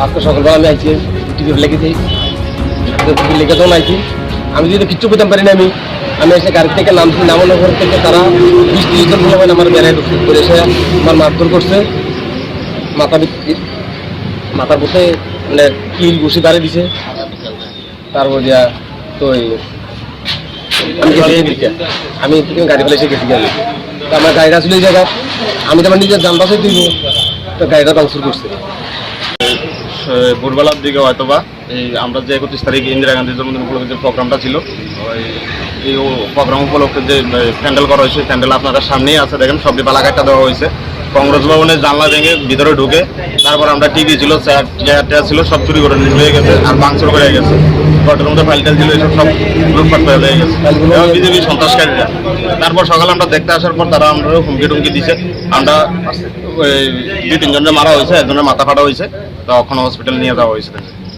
আজকে সকালবেলা আমি আইছি টিকিট লেগেছি, লেগে তখন আইছি। আমি যদি কিচ্ছু পেতাম পারি না, আমি এসে গাড়ি থেকে নামানোর পর থেকে তারা 20-30 জন মনে হয় আমার বেড়ায় ঢুকছে করে এসে আমার মারধর করছে। মাথার পথে মানে কিল ঘুষি বাড়ি দিছে। তারপর দিয়া তো আমি গাড়ি ফেলে এসে গেছি। গেলে তো আমার গাড়িটা ছিল এই জায়গা, আমি তো আমার নিজের যান বাসায় দিব, তো গাড়িটা ভাঙচুর করছে। ভোরবেলার দিকে হয়তোবা এই আমরা যে 31 তারিখ ইন্দিরা গান্ধীর জন্মদিন উপলক্ষে যে প্রোগ্রামটা ছিল, এই প্রোগ্রাম উপলক্ষে যে প্যান্ডেল করা হয়েছে, প্যান্ডেল আপনারা সামনেই আছে, দেখেন সবটি বালাঘাটটা দেওয়া হয়েছে। কংগ্রেস ভবনের জানলা ভেঙে ভিতরে ঢুকে তারপর আমরা টিভি ছিল, চেয়ার ছিল, সব চুরি করে নিয়ে গেছে আর ভাঙচুর করে গেছে। ঘরের মধ্যে ফাইল টাইল ছিল, এসব সব লুটপাট করে হয়ে গেছে বিজেপি সন্ত্রাসকারীরা। তারপর সকালে আমরা দেখতে আসার পর তারা আমরা হুমকি টুমকি দিছে। আমরা 2-3 জনের মারা হয়েছে, একজনের মাথা ফাটা হয়েছে, তখন হসপিটাল নিয়ে যাওয়া হয়েছে।